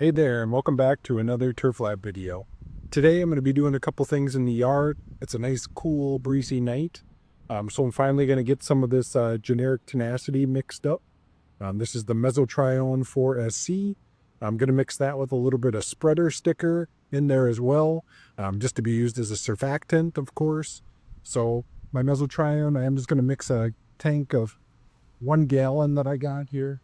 Hey there, and welcome back to another Turf Lab video. Today I'm going to be doing a couple things in the yard. It's a nice, cool, breezy night. So I'm finally going to get some of this generic Tenacity mixed up. This is the Mesotrione 4SC. I'm going to mix that with a little bit of spreader sticker in there as well, just to be used as a surfactant, of course. So my Mesotrione, I am just going to mix a tank of 1 gallon that I got here.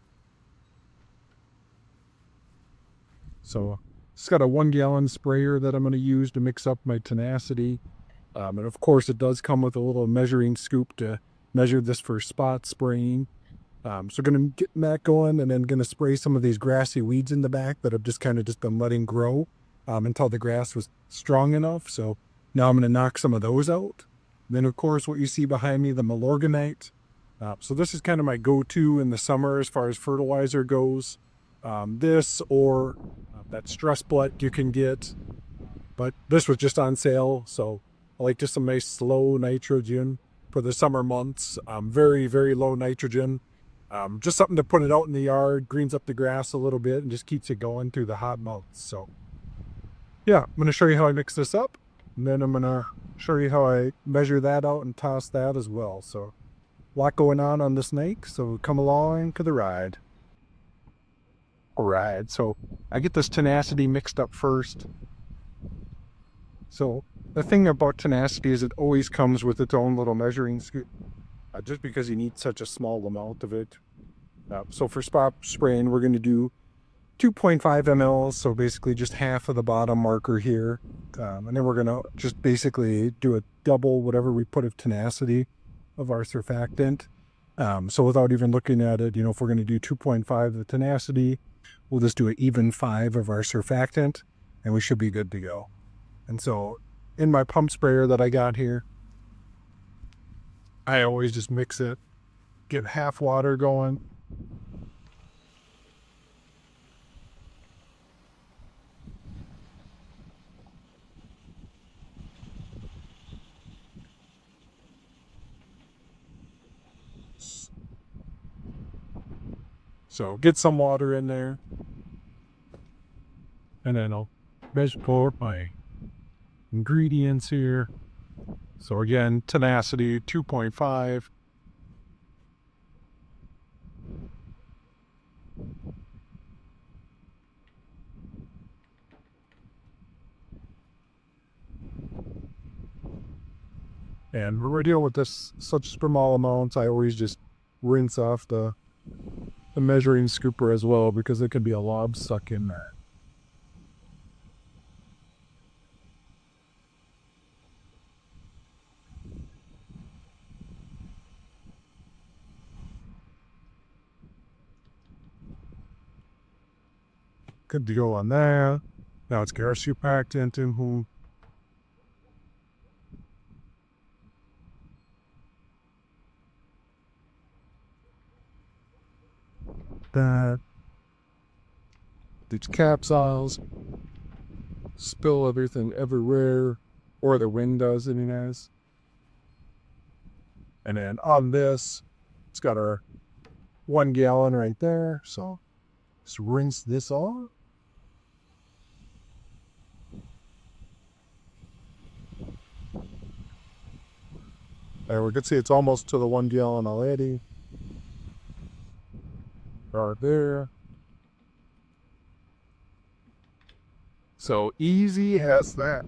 So it's got a 1 gallon sprayer that I'm going to use to mix up my Tenacity. And of course it does come with a little measuring scoop to measure this for spot spraying. So going to get that going, and then going to spray some of these grassy weeds in the back that I've just been letting grow until the grass was strong enough. So now I'm going to knock some of those out. Then of course what you see behind me, the Milorganite. So this is kind of my go-to in the summer as far as fertilizer goes. This or that stress blunt you can get, but this was just on sale, so I like just some nice slow nitrogen for the summer months. Very, very low nitrogen. Just something to put it out in the yard, greens up the grass a little bit, and just keeps it going through the hot months. So yeah, I'm going to show you how I mix this up, and then I'm going to show you how I measure that out and toss that as well. So a lot going on this night, so come along for the ride. Alright, so I get this Tenacity mixed up first. So the thing about Tenacity is it always comes with its own little measuring scoop, just because you need such a small amount of it. So for spot spraying, we're going to do 2.5 ml, so basically just half of the bottom marker here. And then we're going to just basically do a double whatever we put of Tenacity of our surfactant. So without even looking at it, if we're going to do 2.5 of the Tenacity, we'll just do an even 5 of our surfactant, and we should be good to go. And so in my pump sprayer that I got here, I always just mix it, get half water going. So get some water in there, and then I'll measure my ingredients here. So again, Tenacity 2.5. And when we're dealing with this such small amounts, I always just rinse off the measuring scooper as well, because there could be a lob stuck in there. Good to go on there. Now it's grassy packed into who. That. These capsules. Spill everything everywhere. Or the wind does, anyways. And then on this, it's got our 1 gallon right there. So just rinse this off. There we can see it's almost to the 1 gallon already. Right there. So easy as that.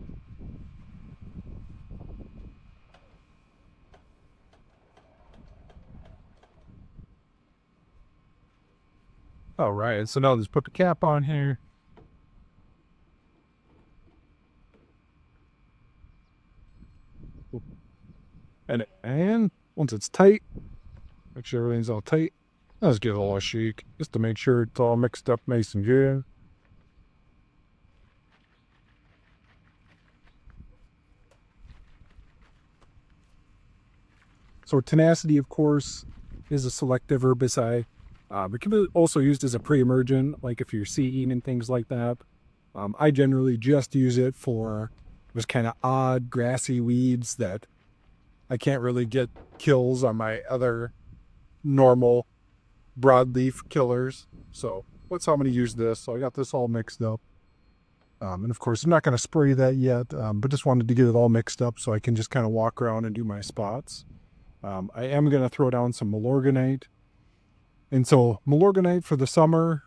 All right, so now let's put the cap on here. And once it's tight, make sure everything's all tight. Let's give it a little shake, just to make sure it's all mixed up nice and good. So Tenacity, of course, is a selective herbicide. It can be also used as a pre-emergent, like if you're seeding and things like that. I generally just use it for those kind of odd grassy weeds that I can't really get kills on my other normal broadleaf killers. So that's how I'm going to use this. So I got this all mixed up. And of course, I'm not going to spray that yet, but just wanted to get it all mixed up so I can just kind of walk around and do my spots. I am going to throw down some Milorganite. And so Milorganite for the summer,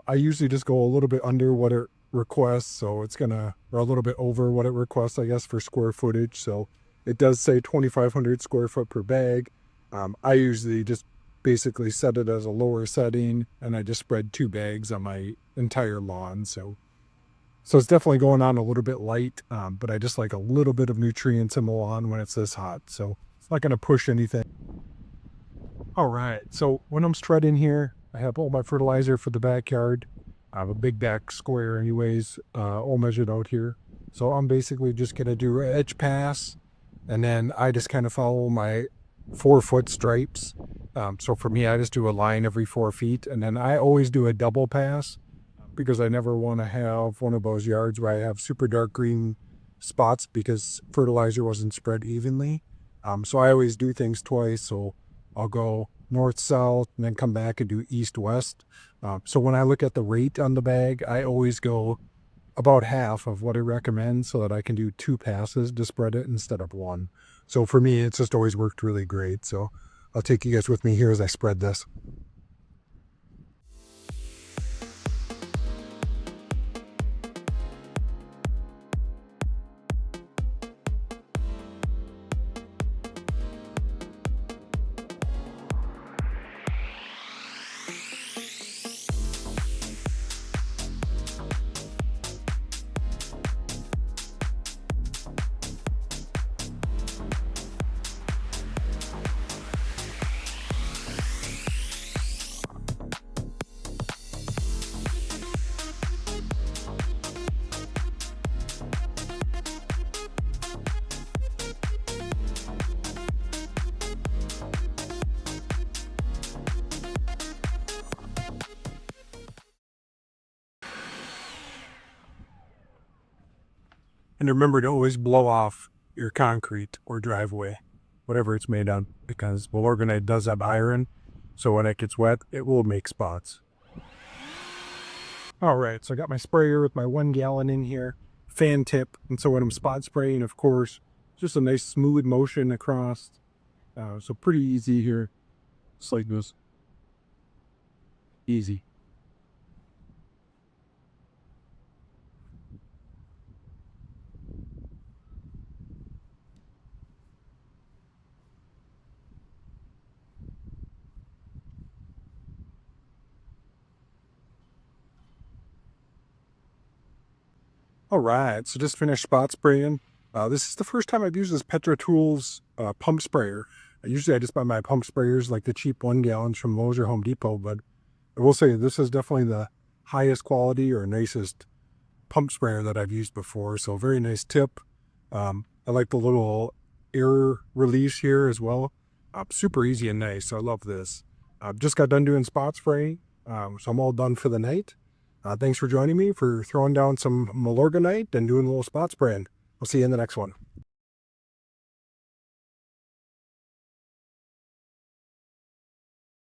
I usually just go a little bit under what it requests. So it's going to, or a little bit over what it requests, I guess, for square footage. So it does say 2,500 square foot per bag. I usually just basically set it as a lower setting, and I just spread 2 bags on my entire lawn. So it's definitely going on a little bit light, but I just like a little bit of nutrients in the lawn when it's this hot. So it's not going to push anything. All right, so when I'm spreading here, I have all my fertilizer for the backyard. I have a big back square anyways, all measured out here. So I'm basically just going to do an edge pass, and then I just kind of follow my 4-foot stripes. So for me, I just do a line every 4 feet, and then I always do a double pass because I never want to have one of those yards where I have super dark green spots because fertilizer wasn't spread evenly. So I always do things twice. So I'll go north-south and then come back and do east-west. So when I look at the rate on the bag, I always go about half of what I recommend so that I can do 2 passes to spread it instead of 1. So for me, it's just always worked really great. So I'll take you guys with me here as I spread this. And remember to always blow off your concrete or driveway, whatever it's made on, because Milorganite does have iron. So when it gets wet, it will make spots. All right, so I got my sprayer with my 1 gallon in here, fan tip. And so when I'm spot spraying, of course, just a nice smooth motion across. So pretty easy here. Just like this. Easy. All right, so just finished spot spraying. This is the first time I've used this Petratools pump sprayer. Usually I just buy my pump sprayers like the cheap 1 gallons from Lowe's or Home Depot, but I will say this is definitely the highest quality or nicest pump sprayer that I've used before. So very nice tip. I like the little air release here as well. Super easy and nice, so I love this. I've just got done doing spot spraying, so I'm all done for the night. Thanks for joining me for throwing down some Milorganite and doing a little spot spraying. I'll see you in the next one.